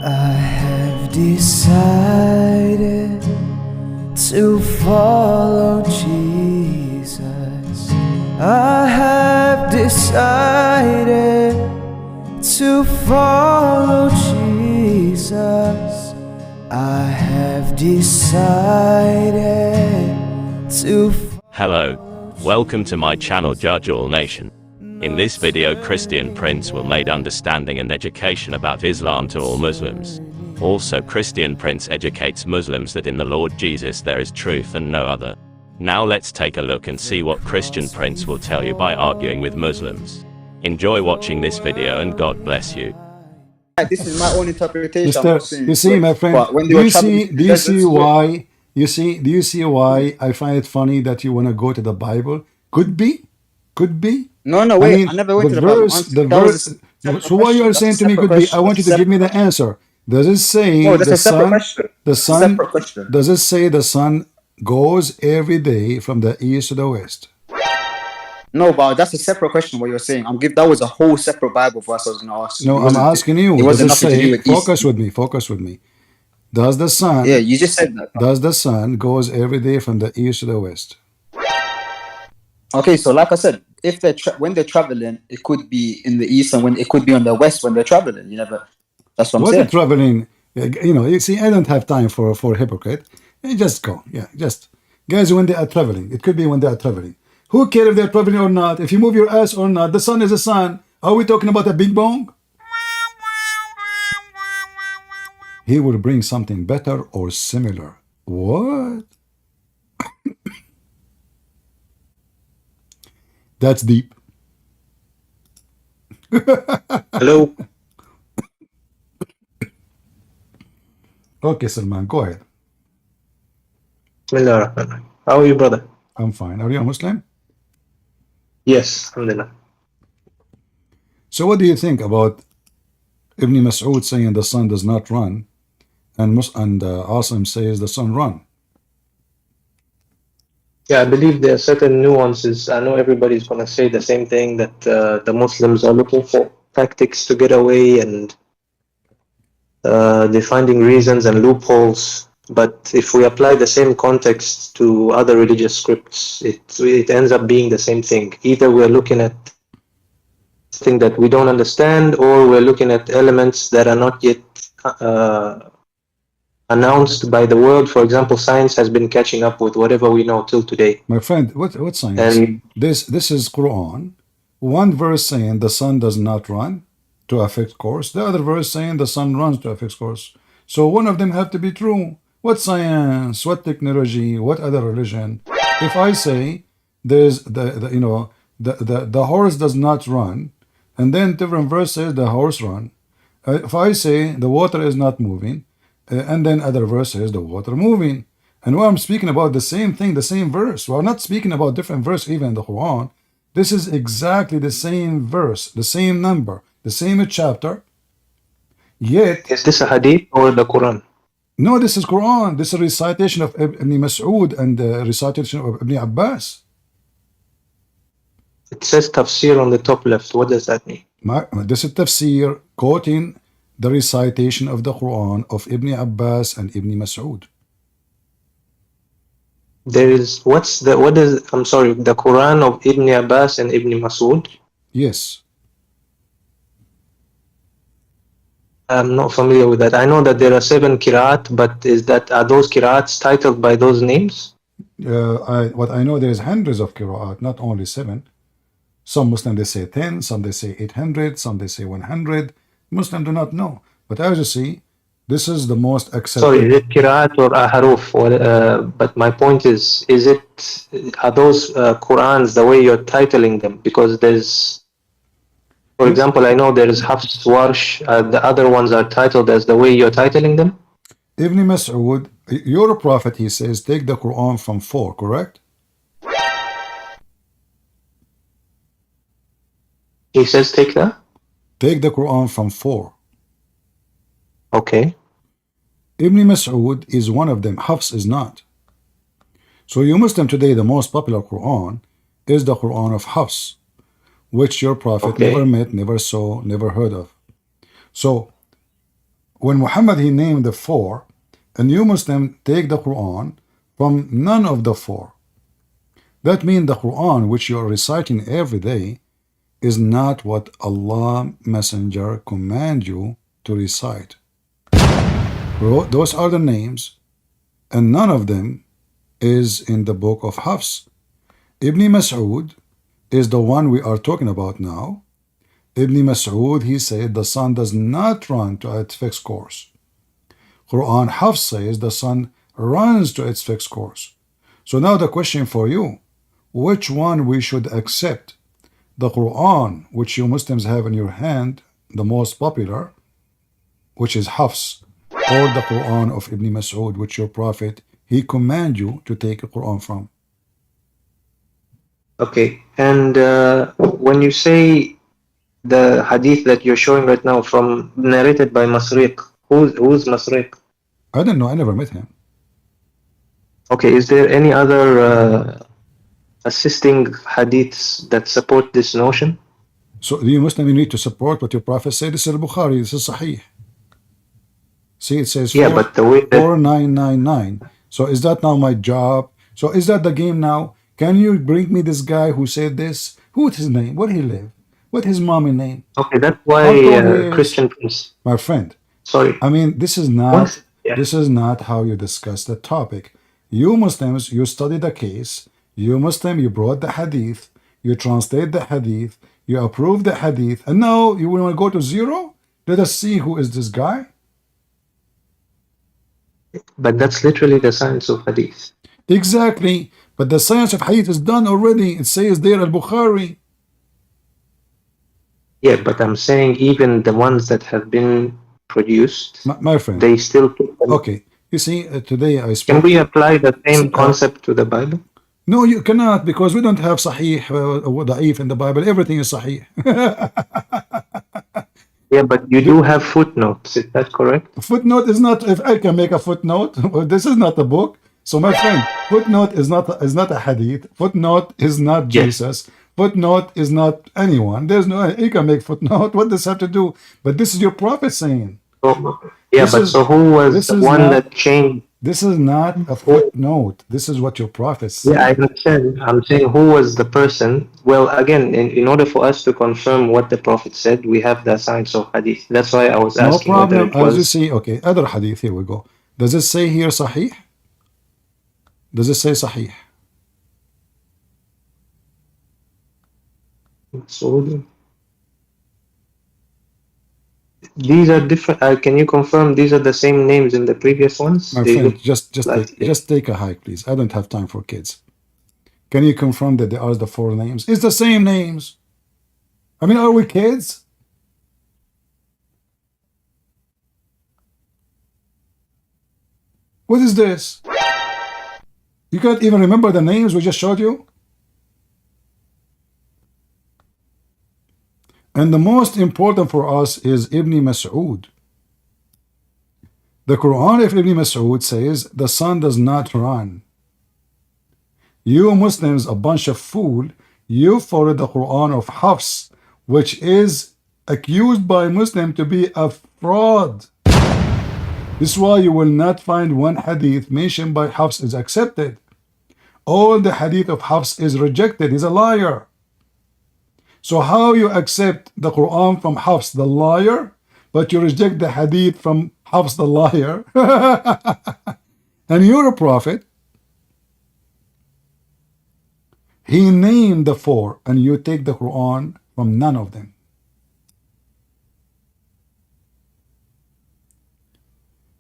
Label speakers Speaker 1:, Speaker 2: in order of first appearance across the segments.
Speaker 1: I have decided to follow Jesus. I have decided to follow Jesus. I have decided to
Speaker 2: Hello, welcome to my channel Judge All Nation. In this video, Christian Prince will make understanding and education about Islam to all Muslims. Also, Christian Prince educates Muslims that in the Lord Jesus there is truth and no other. Now let's take a look and see what Christian Prince will tell you by arguing with Muslims. Enjoy watching this video and God bless you.
Speaker 3: This is my own interpretation.
Speaker 4: Mister, you see, my friend, do you see why I find it funny that you want to go to the Bible? Could be.
Speaker 3: No, wait, I never went to the Bible.
Speaker 4: So what you are saying to me could be, I want you to give me the answer. Does it say does it say the sun goes every day from the east to the west?
Speaker 3: No, but that's a separate question. What you're saying, that was a whole separate Bible verse I was going to ask.
Speaker 4: No, I'm asking you. It wasn't nothing to do with focus with me. Does the sun?
Speaker 3: Yeah, you just said that.
Speaker 4: Does the sun goes every day from the east to the west?
Speaker 3: Okay, so like I said, if when they're traveling, it could be in the east, and when it could be on the west when they're traveling. You never. That's what I'm saying.
Speaker 4: When they're traveling, you see, I don't have time for hypocrite. Just go, just guys. When they are traveling, it could be when they are traveling. Who cares if they're traveling or not? If you move your ass or not, the sun is the sun. Are we talking about a big bong? He will bring something better or similar. What? That's deep.
Speaker 5: Hello.
Speaker 4: Okay, Salman, go ahead.
Speaker 5: Bismillahirrahmanirrahim. How are you, brother?
Speaker 4: I'm fine. Are you a Muslim?
Speaker 5: Yes, alhamdulillah.
Speaker 4: So what do you think about Ibn Mas'ud saying the sun does not run, and Asim says the sun run?
Speaker 5: Yeah, I believe there are certain nuances. I know everybody's going to say the same thing, that the Muslims are looking for tactics to get away, and they're finding reasons and loopholes. But if we apply the same context to other religious scripts, it ends up being the same thing. Either we're looking at something that we don't understand, or we're looking at elements that are not yet announced by the world. For example, science has been catching up with whatever we know till today.
Speaker 4: My friend, what science?
Speaker 5: And
Speaker 4: this is Qur'an. One verse saying the sun does not run to a fixed course. The other verse saying the sun runs to a fixed course. So one of them have to be true. What science? What technology? What other religion? If I say there's the horse does not run, and then different verse says the horse run. If I say the water is not moving, and then other verse says the water moving, and when I'm speaking about the same thing, the same verse. We're not speaking about different verse even in the Quran. This is exactly the same verse, the same number, the same chapter. Yet,
Speaker 5: is this a hadith or the Quran?
Speaker 4: No, this is Quran. This is a recitation of Ibn Mas'ud and the recitation of Ibn Abbas.
Speaker 5: It says tafsir on the top left. What does that mean?
Speaker 4: This is tafsir quoting the recitation of the Quran of Ibn Abbas and Ibn Mas'ud.
Speaker 5: There is the Quran of Ibn Abbas and Ibn Mas'ud?
Speaker 4: Yes.
Speaker 5: I'm not familiar with that. I know that there are 7 qira'at, but are those qira'ats titled by those names?
Speaker 4: What I know, there's hundreds of qira'at, not only 7. Some Muslims they say 10, some they say 800, some they say 100. Muslims do not know. But as you see, this is the most accepted.
Speaker 5: Sorry, is it qira'at or aharuf? But my point are those Qur'ans the way you're titling them? Because there's, for example, I know there is Hafs, Warsh, the other ones are titled as the way you're titling them.
Speaker 4: Ibn Mas'ud, your prophet, he says, take the Quran from 4, correct?
Speaker 5: He says take the
Speaker 4: Quran from 4.
Speaker 5: Okay.
Speaker 4: Ibn Mas'ud is one of them. Hafs is not. So you Muslim today, the most popular Quran is the Quran of Hafs, which your prophet never met, never saw, never heard of. So when Muhammad he named the four, and you Muslim take the Quran from none of the four. That means the Quran which you are reciting every day is not what Allah Messenger command you to recite. Those are the names, and none of them is in the book of Hafs. Ibn Mas'ud is the one we are talking about now. Ibn Mas'ud, he said the sun does not run to its fixed course. Quran Hafs says the sun runs to its fixed course. So now the question for you, which one we should accept? The Quran, which you Muslims have in your hand, the most popular, which is Hafs, or the Quran of Ibn Mas'ud, which your Prophet, he command you to take a Quran from.
Speaker 5: Okay, and when you say the hadith that you're showing right now from narrated by Masriq, who's Masriq?
Speaker 4: I don't know, I never met him.
Speaker 5: Okay, is there any other assisting hadiths that support this notion?
Speaker 4: So you Muslim, you need to support what your Prophet said. This is Al-Bukhari, this is Sahih. See, it says
Speaker 5: Yeah, but the way that
Speaker 4: 4999. So is that now my job? So is that the game now? Can you bring me this guy who said this? What's his name? Where he live? What his mommy name?
Speaker 5: okay, that's
Speaker 4: How
Speaker 5: why
Speaker 4: tall he is?
Speaker 5: Christian Prince.
Speaker 4: My friend,
Speaker 5: Sorry.
Speaker 4: I mean, this is
Speaker 5: Once,
Speaker 4: not how you discuss the topic. You Muslims, you study the case. You Muslim, you brought the hadith. You translate the hadith. You approve the hadith. And now you want to go to zero? Let us see who is this guy.
Speaker 5: but that's literally the science of hadith.
Speaker 4: Exactly. But the science of hadith is done already. It says there Al-Bukhari.
Speaker 5: Yeah, but I'm saying even the ones that have been produced,
Speaker 4: My friend.
Speaker 5: they still.
Speaker 4: Okay. You see, today I
Speaker 5: Can
Speaker 4: spoke.
Speaker 5: we apply the same concept to the Bible?
Speaker 4: No, you cannot, because we don't have Sahih or Da'if in the Bible. Everything is Sahih.
Speaker 5: Yeah, but you do have footnotes. Is that correct?
Speaker 4: Footnote is not. If I can make a footnote, this is not a book. So my friend, footnote is not a hadith. Footnote is not Jesus. Footnote is not anyone. There's no. You can make footnote. What does that have to do? But this is your Prophet saying.
Speaker 5: Yeah, but so who was the one that changed?
Speaker 4: This is not a footnote. This is what your Prophet said.
Speaker 5: Yeah, I understand. I'm saying who was the person. Well, again, in order for us to confirm what the Prophet said, we have the science of hadith. That's why I was
Speaker 4: No
Speaker 5: asking
Speaker 4: problem.
Speaker 5: whether it
Speaker 4: As you
Speaker 5: was.
Speaker 4: see, okay, other hadith. Here we go. Does it say here Sahih? Does it say Sahih?
Speaker 5: So, these are different. Can you confirm these are the same names in the previous ones?
Speaker 4: My
Speaker 5: They
Speaker 4: friend,
Speaker 5: look
Speaker 4: just take a hike, please. I don't have time for kids. Can you confirm that they are the four names? It's the same names. I mean, are we kids? What is this? You can't even remember the names we just showed you? And the most important for us is Ibn Mas'ud. The Quran of Ibn Mas'ud says the sun does not run. You Muslims, a bunch of fool, you follow the Quran of Hafs, which is accused by Muslim to be a fraud. This is why you will not find one hadith mentioned by Hafs is accepted. All the hadith of Hafs is rejected. He's a liar. So how you accept the Quran from Hafs the liar, but you reject the hadith from Hafs the liar? And you're a prophet. He named the four, and you take the Quran from none of them.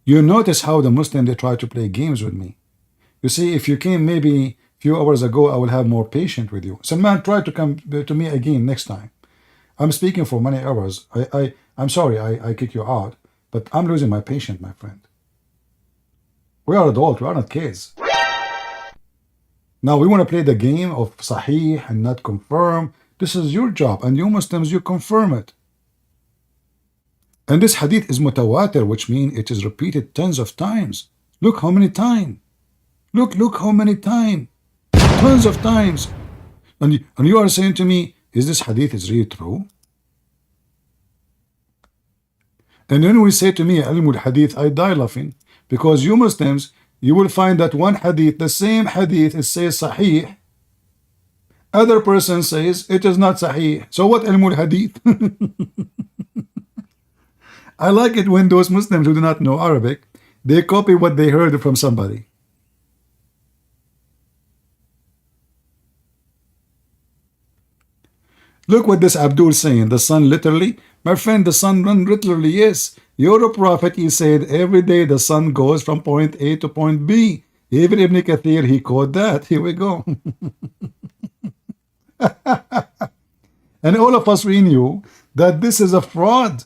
Speaker 4: You notice how the Muslims, they try to play games with me. You see, if you came maybe few hours ago, I will have more patience with you. Salman, try to come to me again next time. I'm speaking for many hours. I'm sorry I kick you out, but I'm losing my patience, my friend. We are adults, we are not kids. Now we want to play the game of Sahih and not confirm. This is your job, and you Muslims, you confirm it. And this hadith is mutawatir, which means it is repeated tens of times. Look how many times. Look how many times. Tons of times. And you are saying to me, is this hadith is really true? And then we say to me, Ilmul Hadith, I die laughing. Because you Muslims, you will find that one hadith, the same hadith, it says Sahih. Other person says it is not Sahih. So what Ilmul Hadith? I like it when those Muslims who do not know Arabic, they copy what they heard from somebody. Look what this Abdul saying. The sun literally, my friend, the sun run literally, yes. You're a prophet, he said, every day the sun goes from point A to point B. Even Ibn Kathir, he quote that. Here we go. And all of us, we knew that this is a fraud.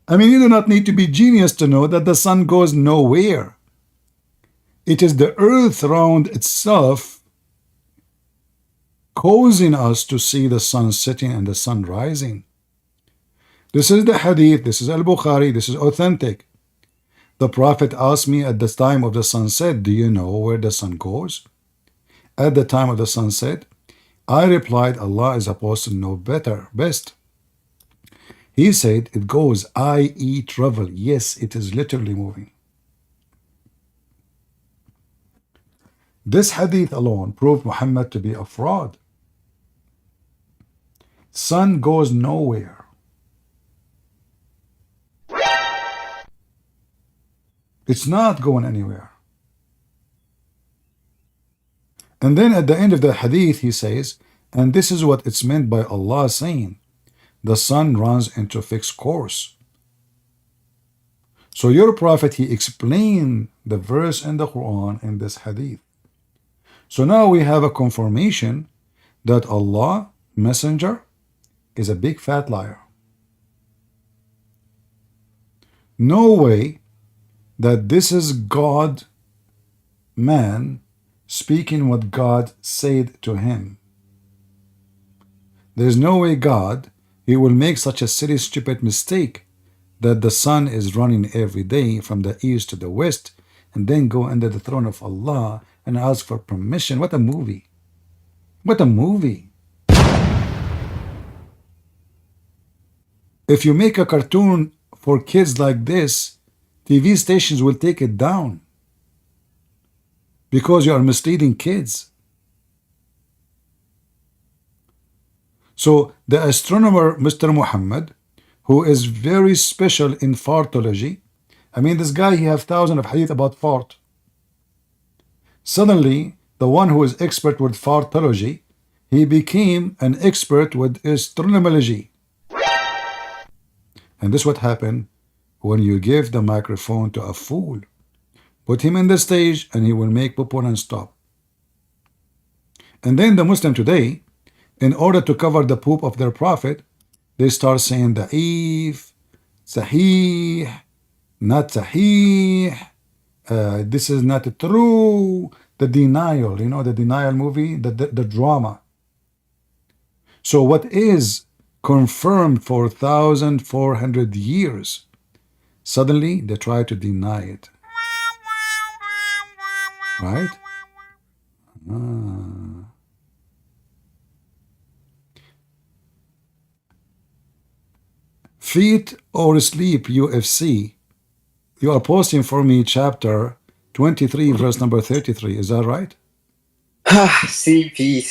Speaker 4: I mean, you do not need to be genius to know that the sun goes nowhere. It is the earth around itself causing us to see the sun setting and the sun rising. This is the hadith, this is al-Bukhari, this is authentic. The Prophet asked me at the time of the sunset, do you know where the sun goes? At the time of the sunset, I replied, Allah is supposed to know better, best. He said, it goes, i.e. travel. Yes, it is literally moving. This hadith alone proved Muhammad to be a fraud. Sun goes nowhere. It's not going anywhere. And then at the end of the hadith, he says, and this is what it's meant by Allah saying, the sun runs into a fixed course. So your prophet, he explained the verse in the Qur'an in this hadith. So now we have a confirmation that Allah, messenger, is a big fat liar. No way that this is God, man, speaking what God said to him. There's no way God, he will make such a silly, stupid mistake that the sun is running every day from the east to the west and then go under the throne of Allah and ask for permission. What a movie. What a movie. If you make a cartoon for kids like this, TV stations will take it down because you are misleading kids. So the astronomer, Mr. Muhammad, who is very special in fartology, I mean, this guy, he has thousands of hadith about fart. Suddenly, the one who is expert with fartology, he became an expert with astronomology. And this is what happened when you give the microphone to a fool. Put him in the stage and he will make poo and stop. And then the Muslim today, in order to cover the poop of their prophet, they start saying da'if, sahih, not sahih, this is not true, the denial, you know, the denial movie, the drama. So what is confirmed for 1,400 years, suddenly they try to deny it. Right? Feet or sleep UFC. You are posting for me chapter 23, verse number 33. Is that right?
Speaker 3: CP.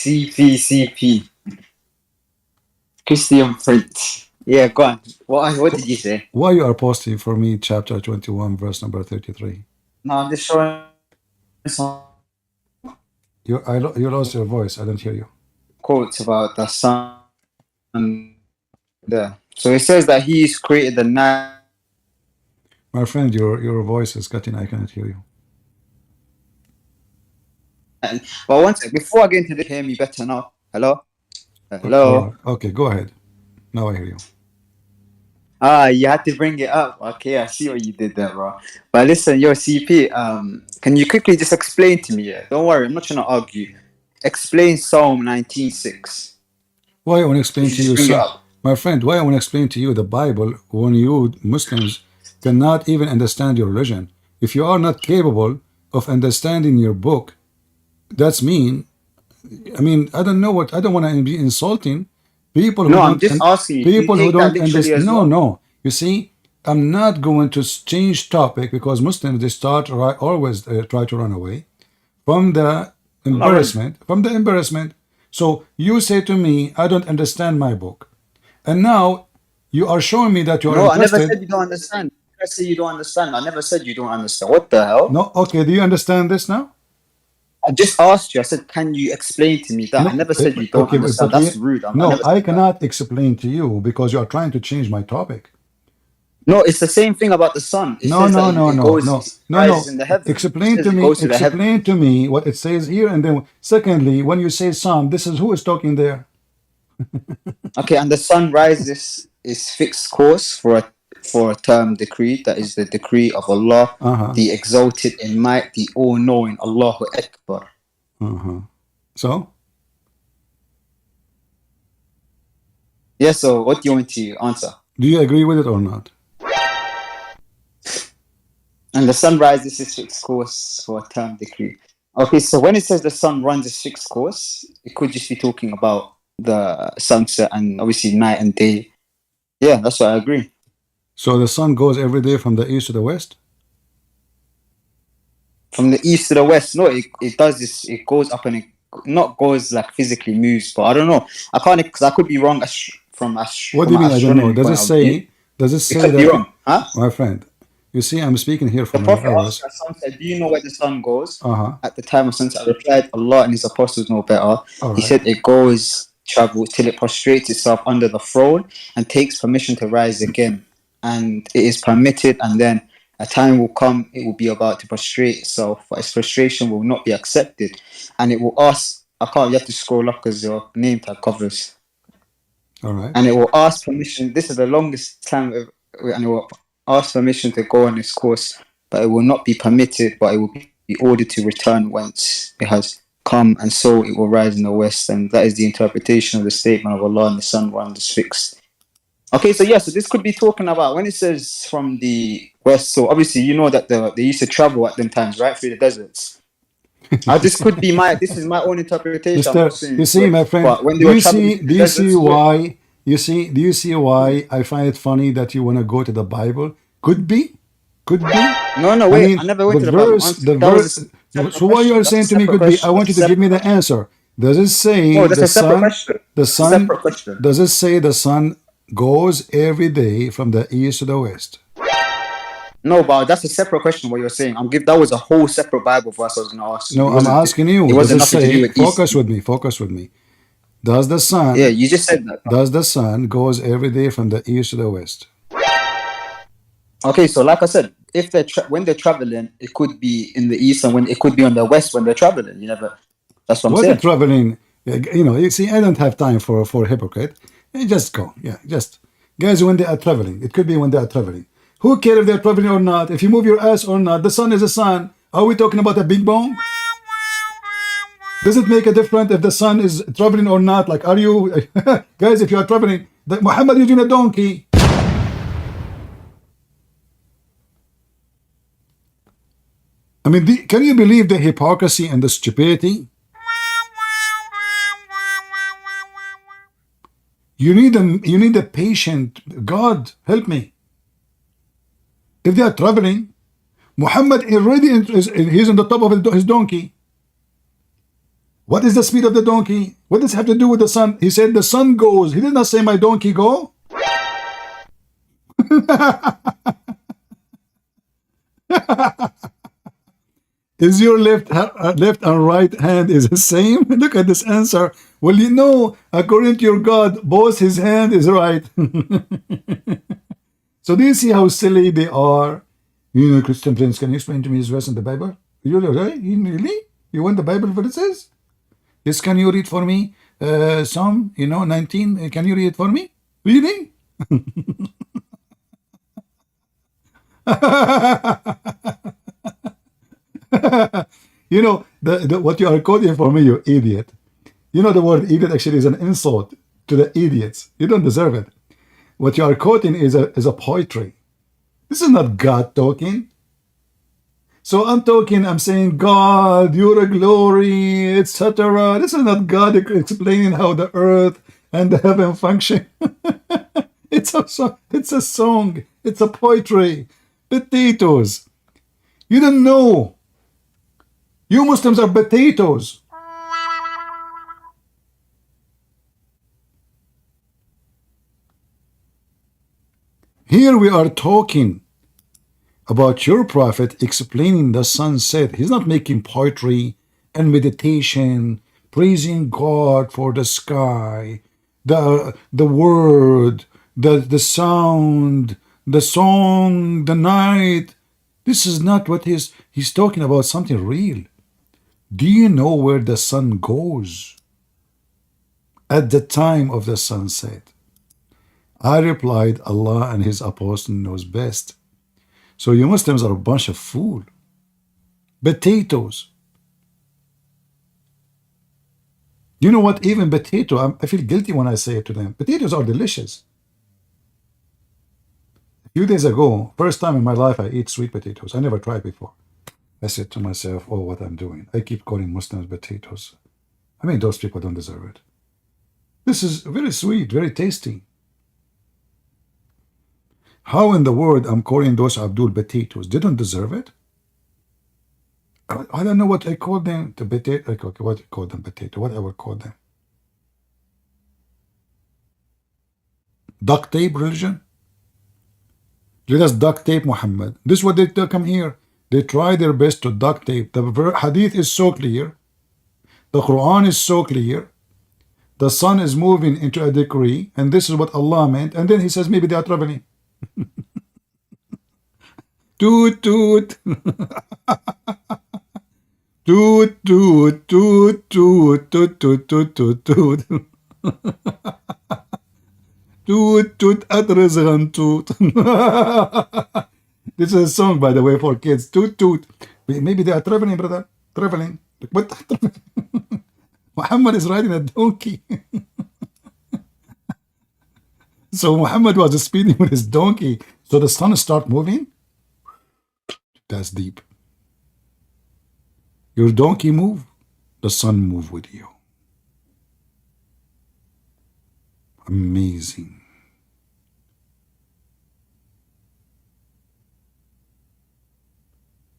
Speaker 3: Christian Prince. Yeah, go on. What did you say?
Speaker 4: Why you are posting for me chapter 21, verse number 33?
Speaker 3: No, I'm just showing some
Speaker 4: You lost your voice. I don't hear you.
Speaker 3: quotes about the sun there. So it says that he's created the night.
Speaker 4: My friend, your voice is cutting. I cannot hear you.
Speaker 3: But one second, before I get into this, hear me better now. Hello? Hello?
Speaker 4: Okay, go ahead. Now I hear you.
Speaker 3: You had to bring it up. Okay, I see what you did there, bro. But listen, yo, CP, can you quickly just explain to me? Yeah? Don't worry, I'm not trying to argue. Explain Psalm 19:6.
Speaker 4: Why I want to explain to you,
Speaker 3: Bring it
Speaker 4: sir?
Speaker 3: up.
Speaker 4: My friend, why I want to explain to you the Bible when you Muslims cannot even understand your religion. If you are not capable of understanding your book, that's mean. I mean, I don't know what, I don't want to be insulting people who
Speaker 3: No,
Speaker 4: don't,
Speaker 3: I'm just asking you.
Speaker 4: people
Speaker 3: Do you
Speaker 4: who
Speaker 3: take that
Speaker 4: don't
Speaker 3: literally
Speaker 4: understand.
Speaker 3: as
Speaker 4: No,
Speaker 3: well?
Speaker 4: no. You see, I'm not going to change topic because Muslims they start always try to run away from the embarrassment. From the embarrassment. So you say to me, I don't understand my book, and now you are showing me that you are
Speaker 3: No, I never
Speaker 4: interested.
Speaker 3: said you don't understand. I say you don't understand. I never said you don't understand. What the hell?
Speaker 4: No, okay. Do you understand this now?
Speaker 3: I just asked you. I said, can you explain to me that? I
Speaker 4: No,
Speaker 3: never said you don't
Speaker 4: okay,
Speaker 3: understand. That's rude. I
Speaker 4: no,
Speaker 3: never
Speaker 4: I
Speaker 3: said that.
Speaker 4: cannot explain to you because you are trying to change my topic.
Speaker 3: No, it's the same thing about the sun. It
Speaker 4: No,
Speaker 3: says that
Speaker 4: no, no,
Speaker 3: it
Speaker 4: no,
Speaker 3: goes,
Speaker 4: no,
Speaker 3: it
Speaker 4: no,
Speaker 3: rises
Speaker 4: no.
Speaker 3: in the heavens. It
Speaker 4: Explain
Speaker 3: says
Speaker 4: to
Speaker 3: it
Speaker 4: me,
Speaker 3: goes to the heavens.
Speaker 4: explain to me what it says here, and then secondly, when you say sun, this is who is talking there?
Speaker 3: Okay, and the sun rises is fixed course for a term decree. That is the decree of Allah,
Speaker 4: Uh-huh.
Speaker 3: the exalted in might, the all-knowing, Allahu Akbar.
Speaker 4: Uh-huh. So,
Speaker 3: Yeah, so what do you want to answer?
Speaker 4: do you agree with it or not?
Speaker 3: And the sun rises its fixed course for a term decree. Okay, so when it says the sun runs its fixed course, it could just be talking about the sunset and obviously night and day. Yeah, that's what I agree.
Speaker 4: So the sun goes every day from the east to the west?
Speaker 3: From the east to the west, no, it does this. It goes up and it not goes like physically moves, but I don't know. I can't because I could be wrong from
Speaker 4: What do you
Speaker 3: an
Speaker 4: mean? I don't know.
Speaker 3: astronomy
Speaker 4: Does it
Speaker 3: point of view.
Speaker 4: say? Does it
Speaker 3: It
Speaker 4: say
Speaker 3: could be
Speaker 4: that?
Speaker 3: wrong, huh?
Speaker 4: My friend, you see, I'm speaking here for
Speaker 3: The
Speaker 4: many
Speaker 3: Prophet asked
Speaker 4: hours.
Speaker 3: us, sunset, do you know where the sun goes?
Speaker 4: Uh-huh.
Speaker 3: At the time of sunset, I replied, Allah and His apostles know better.
Speaker 4: All
Speaker 3: He
Speaker 4: right.
Speaker 3: said it goes, travels till it prostrates itself under the throne and takes permission to rise again. And it is permitted, and then a time will come, it will be about to prostrate itself, but its prostration will not be accepted. And it will ask, you have to scroll up because your name tag covers.
Speaker 4: All right.
Speaker 3: And it will ask permission. This is the longest time, and it will ask permission to go on its course, but it will not be permitted, but it will be ordered to return whence it has come, and so it will rise in the west. And that is the interpretation of the statement of Allah, and the sun runs fixed. Okay, so so this could be talking about when it says from the west. So obviously, you know that they used to travel at them times, right, through the deserts. This could be this is my own interpretation. I'm
Speaker 4: Mister,
Speaker 3: not saying
Speaker 4: you
Speaker 3: it's
Speaker 4: see,
Speaker 3: right.
Speaker 4: my friend,
Speaker 3: But when they
Speaker 4: do
Speaker 3: were
Speaker 4: you
Speaker 3: traveling
Speaker 4: see,
Speaker 3: through
Speaker 4: do
Speaker 3: the
Speaker 4: you see
Speaker 3: deserts,
Speaker 4: why, do you see why I find it funny that you want to go to the Bible? Could be, could be.
Speaker 3: no,
Speaker 4: I
Speaker 3: wait.
Speaker 4: mean,
Speaker 3: I never went to the Bible.
Speaker 4: the
Speaker 3: That was
Speaker 4: verse.
Speaker 3: a separate
Speaker 4: So what you
Speaker 3: question.
Speaker 4: are
Speaker 3: That's a
Speaker 4: saying to me
Speaker 3: separate
Speaker 4: could be, I
Speaker 3: question.
Speaker 4: want you
Speaker 3: That's a
Speaker 4: to give me
Speaker 3: separate
Speaker 4: the
Speaker 3: question.
Speaker 4: answer. Does it say
Speaker 3: No, that's
Speaker 4: the
Speaker 3: a separate
Speaker 4: sun,
Speaker 3: question.
Speaker 4: the
Speaker 3: That's a
Speaker 4: sun,
Speaker 3: separate question.
Speaker 4: does it say the sun goes every day from the east to the west?
Speaker 3: No, but that's a separate question. What you're saying, that was a whole separate Bible verse I was going to ask you.
Speaker 4: No, I'm asking
Speaker 3: It
Speaker 4: you, does
Speaker 3: wasn't
Speaker 4: it
Speaker 3: nothing to do
Speaker 4: say,
Speaker 3: with East.
Speaker 4: focus with me. Does the
Speaker 3: Yeah,
Speaker 4: sun,
Speaker 3: you just said that.
Speaker 4: does the sun goes every day from the east to the west?
Speaker 3: Okay, so like I said, if when they're traveling, it could be in the east, and when it could be on the west when they're traveling. You never. That's what I'm
Speaker 4: What a
Speaker 3: saying.
Speaker 4: traveling, you see, I don't have time for hypocrite. Just go, just guys when they are traveling. It could be when they are traveling. Who cares if they're traveling or not? If you move your ass or not, the sun is the sun. Are we talking about a big bone? Does it make a difference if the sun is traveling or not? Like, are you guys? If you are traveling, Muhammad using a donkey. I mean, can you believe the hypocrisy and the stupidity? You need a patient. God, help me. If they are traveling, Muhammad already he's on the top of his donkey. What is the speed of the donkey? What does it have to do with the sun? He said the sun goes. He did not say my donkey go. Is your left and right hand is the same? Look at this answer. Well, you know, according to your God, both his hand is right. So do you see how silly they are? You know, Christian Prince, can you explain to me his verse in the Bible? Really? You want the Bible verses? Yes, can you read for me? Psalm, 19. Can you read it for me? Really? What you are quoting for me, you idiot. You know the word idiot actually is an insult to the idiots. You don't deserve it. What you are quoting is a poetry. This is not God talking. So I'm saying, God, your glory, etc. This is not God explaining how the earth and the heaven function. It's a song. It's a poetry. Potatoes. You don't know. You Muslims are potatoes. Here we are talking about your prophet explaining the sunset. He's not making poetry and meditation, praising God for the sky, the word, the sound, the song, the night. This is not what he's talking about, something real. Do you know where the sun goes at the time of the sunset? I replied, Allah and his apostle knows best. So you Muslims are a bunch of fool. Potatoes. You know what? Even potato, I feel guilty when I say it to them. Potatoes are delicious. A few days ago, first time in my life, I eat sweet potatoes. I never tried before. I said to myself, oh, what I'm doing. I keep calling Muslims potatoes. I mean, those people don't deserve it. This is very sweet, very tasty. How in the world I'm calling those Abdul potatoes? They don't deserve it. I don't know what I call them. The potato. Okay, what I call them potato? What I will call them? Duct tape religion. Let us duct tape Muhammad. This is what they come here. They try their best to duct tape. The hadith is so clear. The Quran is so clear. The sun is moving into a decree, and this is what Allah meant. And then he says maybe they are traveling. Toot toot. Toot toot toot toot toot toot toot toot toot. Toot toot at toot. This is a song, by the way, for kids. Toot toot. Maybe they are traveling, brother. Traveling. What? Muhammad is riding a donkey. So Muhammad was speeding with his donkey. So the sun start moving? That's deep. Your donkey move, the sun move with you. Amazing.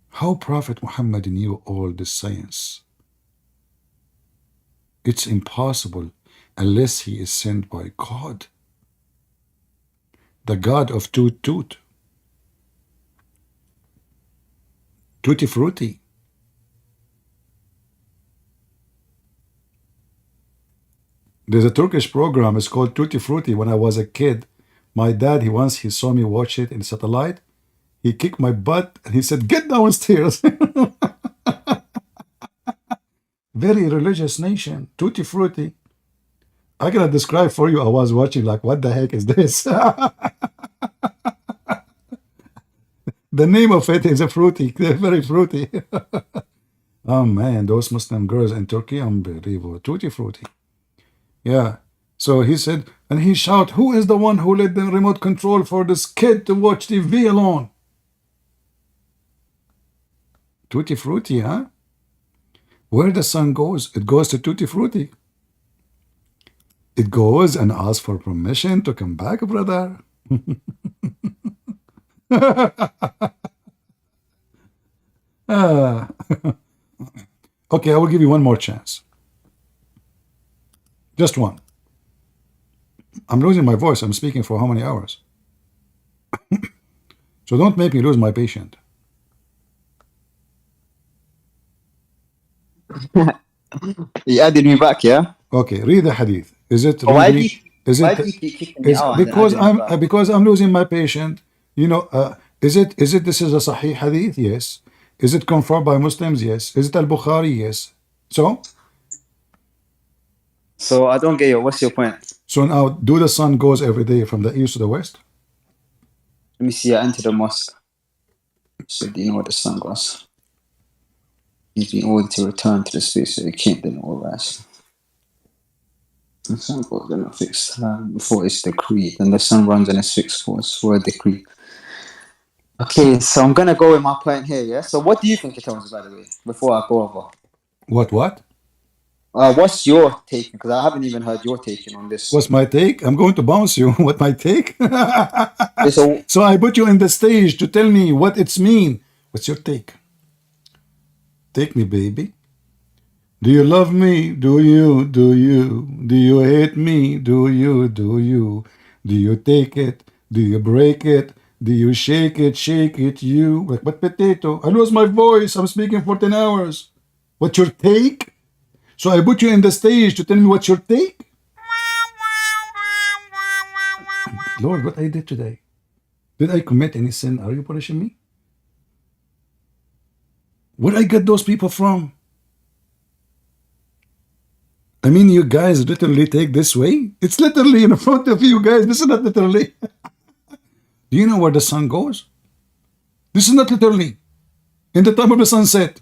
Speaker 4: How Prophet Muhammad knew all this science? It's impossible unless he is sent by God, the God of Toot Toot, Tutti Frutti. There's a Turkish program, it's called Tutti Frutti. When I was a kid, my dad, he saw me watch it in satellite. He kicked my butt and he said, get downstairs. Very religious nation, Tutti Frutti. I cannot describe for you. I was watching like, what the heck is this? The name of it is a fruity, very fruity. Oh man, those Muslim girls in Turkey, unbelievable. Tutti Frutti. Yeah. So he said, and he shouted, who is the one who let the remote control for this kid to watch TV alone? Tutti Frutti, huh? Where the sun goes, it goes to Tutti Frutti. It goes and asks for permission to come back, brother. Okay, I will give you one more chance. Just one. I'm losing my voice. I'm speaking for how many hours? So don't make me lose my patient.
Speaker 3: You added me back, yeah?
Speaker 4: Okay, read the hadith. Is it
Speaker 3: Why do
Speaker 4: really?
Speaker 3: you,
Speaker 4: Is
Speaker 3: why
Speaker 4: it?
Speaker 3: do you keep kicking me
Speaker 4: Is
Speaker 3: out and then
Speaker 4: because
Speaker 3: adding me back?
Speaker 4: because I'm losing my patient. You know, is it this is a Sahih hadith? Yes. Is it confirmed by Muslims? Yes. Is it Al-Bukhari? Yes.
Speaker 3: So I don't get you. What's your point?
Speaker 4: So now, do the sun goes every day from the east to the west?
Speaker 3: Let me see. I entered the mosque. So do you know where the sun goes? He's been ordered to return to the space that he came in all rest. The sun goes in a fixed time before it's decreed, and the sun runs in a fixed course for a decree. Okay, so I'm gonna go with my point here, yeah? So what do you think it tells, by the way, before I go over?
Speaker 4: What?
Speaker 3: What's your take? Because I haven't even heard your taking on this.
Speaker 4: What's my take? I'm going to bounce you. What my take?
Speaker 3: So
Speaker 4: So I put you in the stage to tell me what it's mean. What's your take? Take me, baby. Do you love me? Do you? Do you? Do you hate me? Do you? Do you? Do you take it? Do you break it? Do you shake it? Shake it, you. Like what potato? I lose my voice. I'm speaking for 10 hours. What's your take? So I put you in the stage to tell me what's your take? Lord, what I did today? Did I commit any sin? Are you punishing me? Where I get those people from? I mean, you guys literally take this way? It's literally in front of you guys. This is not literally. Do you know where the sun goes? This is not literally. In the time of the sunset.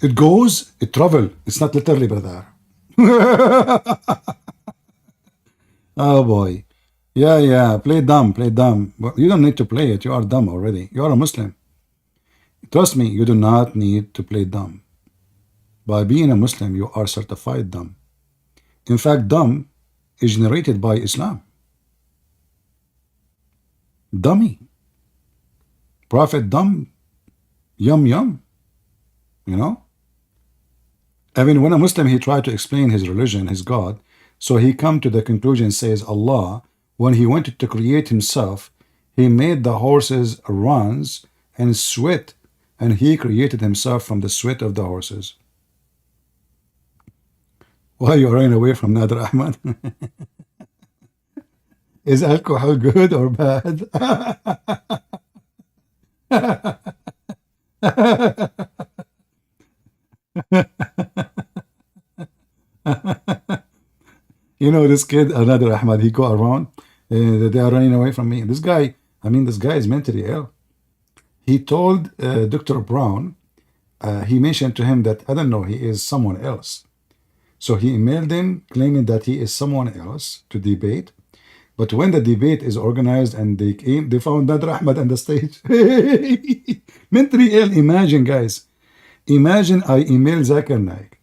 Speaker 4: It goes, it travels. It's not literally, brother. Oh boy. Yeah. Play dumb, play dumb. But you don't need to play it. You are dumb already. You are a Muslim. Trust me, you do not need to play dumb. By being a Muslim, you are certified dumb. In fact, dumb is generated by Islam. Dummy. Prophet dumb. Yum yum. You know? I mean, when a Muslim, he tried to explain his religion, his God, so he come to the conclusion, says Allah, when he wanted to create himself, he made the horses runs and sweat, and he created himself from the sweat of the horses. Why you running away from Nader Ahmad? Is alcohol good or bad? You know, this kid, Nader Ahmad, he go around, they are running away from me. This guy, this guy is mentally ill. He told Dr. Brown, he mentioned to him that, I don't know, he is someone else. So he emailed him claiming that he is someone else to debate. But when the debate is organized and they came, they found Nader Ahmad on the stage. Mentally ill. Imagine, guys. Imagine I email Zakir Naik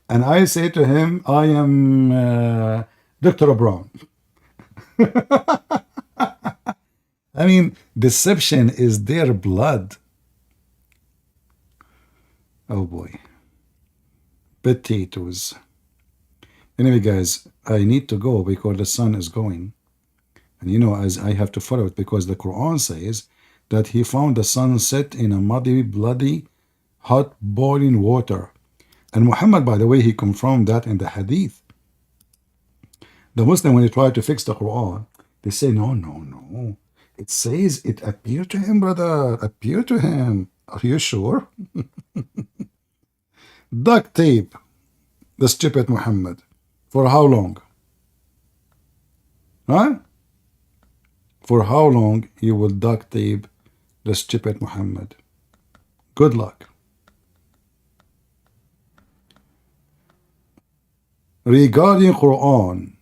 Speaker 4: and I say to him, I am Dr. Brown. I mean, deception is their blood. Oh boy. Potatoes. Anyway, guys, I need to go because the sun is going. And you know, as I have to follow it because the Quran says that he found the sun set in a muddy, bloody, hot, boiling water. And Muhammad, by the way, he confirmed that in the hadith. The Muslim, when they try to fix the Quran, they say, no. It says it appeared to him, brother. Appeared to him. Are you sure? Duct tape. The stupid Muhammad. For how long? Huh? For how long you will duct tape the stupid Muhammad? Good luck. Regarding Quran,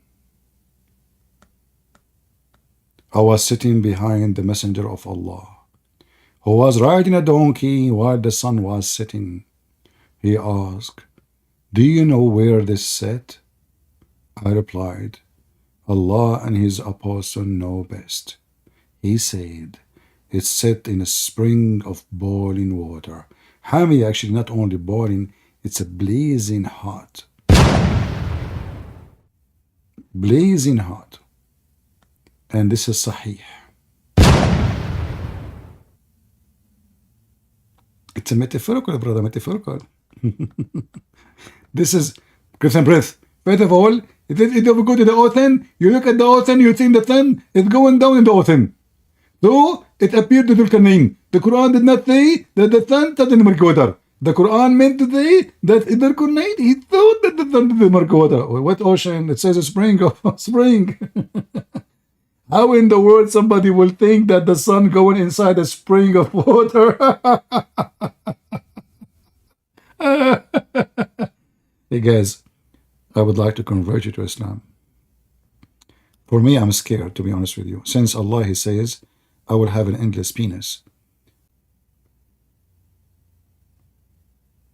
Speaker 4: I was sitting behind the Messenger of Allah, who was riding a donkey while the sun was setting. He asked, do you know where this set? I replied, Allah and His Apostle know best. He said, it's set in a spring of boiling water. Hami, actually not only boiling, it's a blazing hot. Blazing hot. And this is Sahih. It's a metaphorical, brother, metaphorical. This is Christian breath. First of all, if we go to the ocean, you look at the ocean, you see the sun is going down in the ocean. So it appeared to Dhul-Qarnayn. The Quran did not say that the sun touched the murky water. The Quran meant to say that in Dhul-Qarnayn, he thought that the sun touched the murky water. What ocean? It says a spring of spring. How in the world somebody will think that the sun going inside a spring of water? Hey guys, I would like to convert you to Islam. For me, I'm scared, to be honest with you. Since Allah, He says, I will have an endless penis.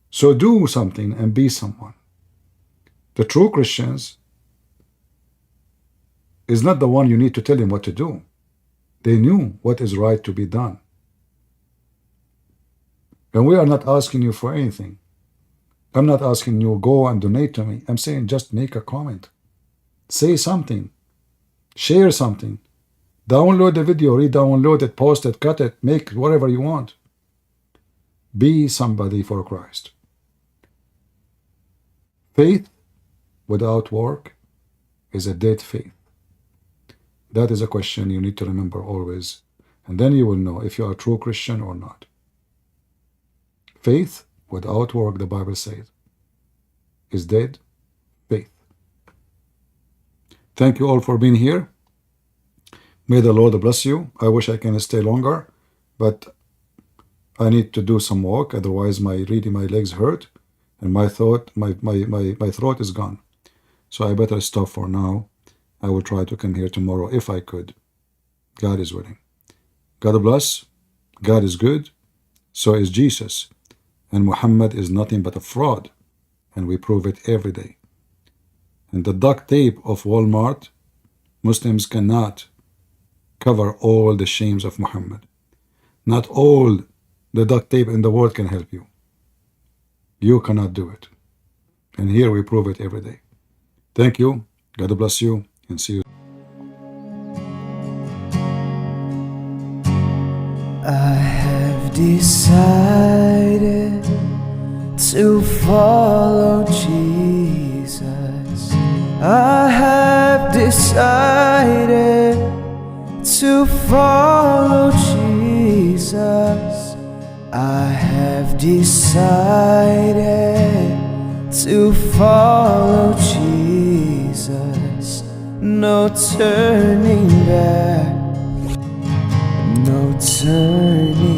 Speaker 4: So do something and be someone. The true Christians is not the one you need to tell him what to do. They knew what is right to be done. And we are not asking you for anything. I'm not asking you go and donate to me. I'm saying just make a comment. Say something. Share something. Download the video, re-download it, post it, cut it, make whatever you want. Be somebody for Christ. Faith without work is a dead faith. That is a question you need to remember always. And then you will know if you are a true Christian or not. Faith without work, the Bible says, is dead faith. Thank you all for being here. May the Lord bless you. I wish I can stay longer, but I need to do some walk. Otherwise, my legs hurt, and my throat is gone. So I better stop for now. I will try to come here tomorrow if I could. God is willing. God bless. God is good. So is Jesus. And Muhammad is nothing but a fraud. And we prove it every day. And the duct tape of Walmart, Muslims cannot cover all the shames of Muhammad. Not all the duct tape in the world can help you. You cannot do it. And here we prove it every day. Thank you. God bless you. And see you.
Speaker 1: I have decided to follow Jesus. I have decided to follow Jesus. I have decided to follow Jesus. No turning back, no turning